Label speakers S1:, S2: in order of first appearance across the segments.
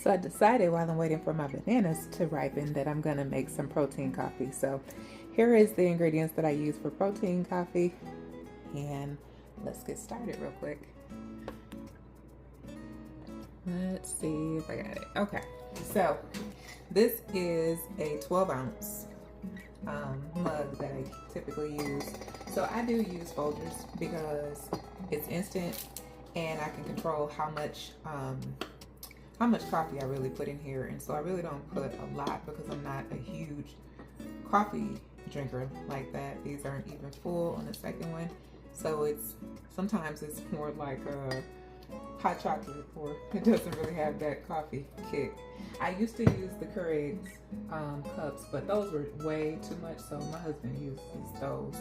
S1: So I decided while I'm waiting for my bananas to ripen that I'm gonna make some protein coffee. So here is the ingredients that I use for protein coffee, and let's get started real quick. Let's see if I got it. Okay, so this is a 12-ounce mug that I typically use. So I do use Folgers because it's instant and I can control how much coffee I really put in here. And so I really don't put a lot because I'm not a huge coffee drinker like that. These aren't even full on the second one. So sometimes it's more like a hot chocolate, or it doesn't really have that coffee kick. I used to use the Keurig's cups, but those were way too much, so my husband uses those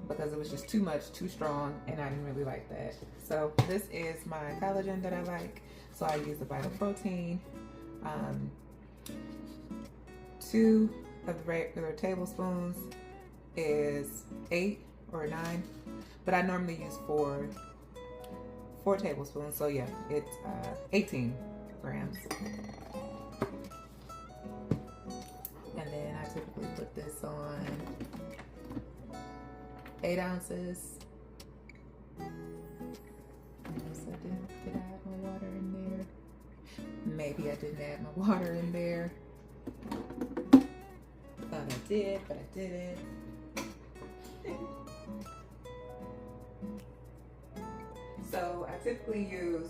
S1: because it was just too much, too strong, and I didn't really like that. So this is my collagen that I like. So I use the Vital Protein. 2 of the regular tablespoons is 8 or 9, but I normally use 4 tablespoons. So yeah, it's 18 grams. And then I typically put this on 8 ounces. So did I add my water in there? Maybe I didn't add my water in there. Thought I did, but I didn't. So I typically use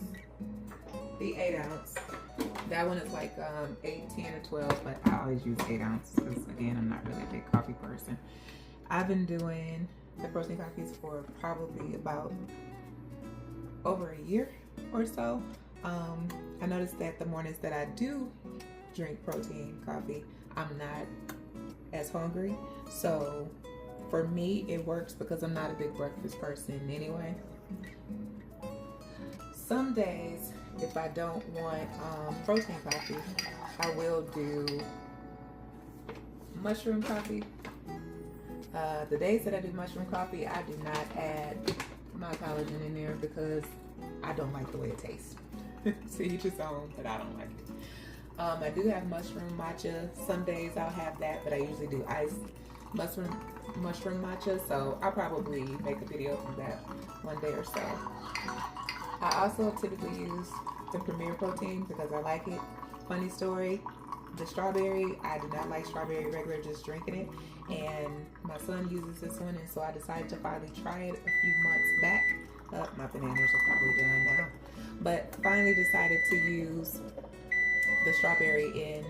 S1: the 8 ounce. That one is like 8, 10, or 12, but I always use 8 ounce because again, I'm not really a big coffee person. I've been doing the protein coffees for probably about over a year or so. I noticed that the mornings that I do drink protein coffee, I'm not as hungry. So for me, it works because I'm not a big breakfast person anyway. Some days, if I don't want protein coffee, I will do mushroom coffee. The days that I do mushroom coffee, I do not add my collagen in there because I don't like the way it tastes. To each his own, but I don't like it. I do have mushroom matcha. Some days I'll have that, but I usually do iced mushroom matcha. So I'll probably make a video from that one day or so. I also typically use the Premier Protein because I like it. Funny story, the strawberry, I do not like strawberry regular, just drinking it. And my son uses this one, and so I decided to finally try it a few months back. My bananas are probably done now. But finally decided to use the strawberry in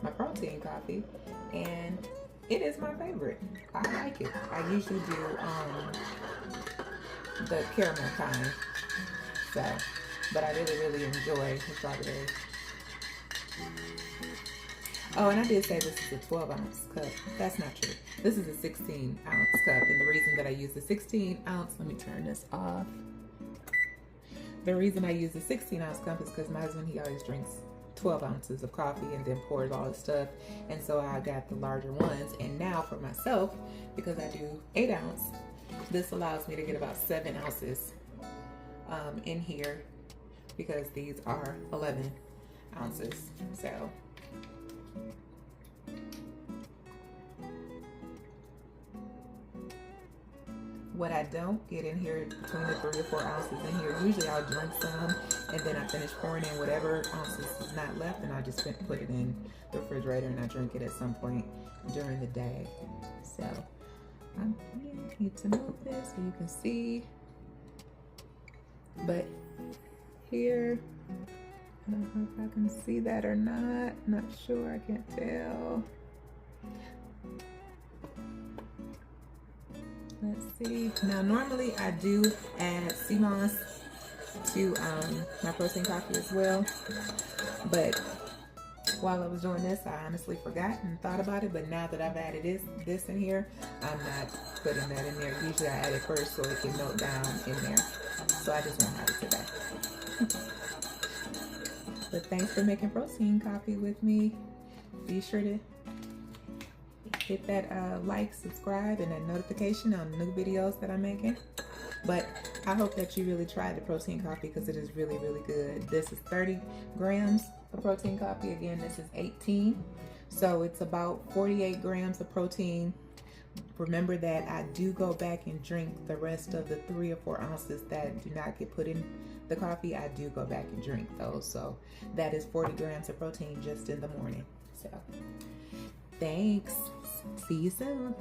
S1: my protein coffee, and it is my favorite. I like it. I usually do the caramel kind. So, but I really enjoy the strawberry. Oh, and I did say this is a 12-ounce cup. That's not true. This is a 16-ounce cup, and the reason that I use the 16-ounce, let me turn this off. The reason I use the 16-ounce cup is because my husband, he always drinks 12 ounces of coffee and then pours all his stuff, and so I got the larger ones. And now for myself, because I do 8 ounce, this allows me to get about 7 ounces in here because these are 11 ounces. So what I don't get in here between the 3 or 4 ounces in here, usually I'll drink some and then I finish pouring in whatever ounces is not left, and I just put it in the refrigerator and I drink it at some point during the day. So I need to move this so you can see. But here, I don't know if I can see that or not. Not sure, I can't tell. Let's see. Now, normally I do add sea moss to my protein coffee as well. But while I was doing this, I honestly forgot and thought about it. But now that I've added this in here, I'm not putting that in there. Usually I add it first so it can melt down in there. So I just won't have it today. But thanks for making protein coffee with me. Be sure to hit that like, subscribe, and that notification on new videos that I'm making. But I hope that you really try the protein coffee because it is really good. This is 30 grams a protein coffee. Again, this is 18. So it's about 48 grams of protein. Remember that I do go back and drink the rest of the 3 or 4 ounces that do not get put in the coffee. I do go back and drink those. So that is 40 grams of protein just in the morning. So thanks. See you soon.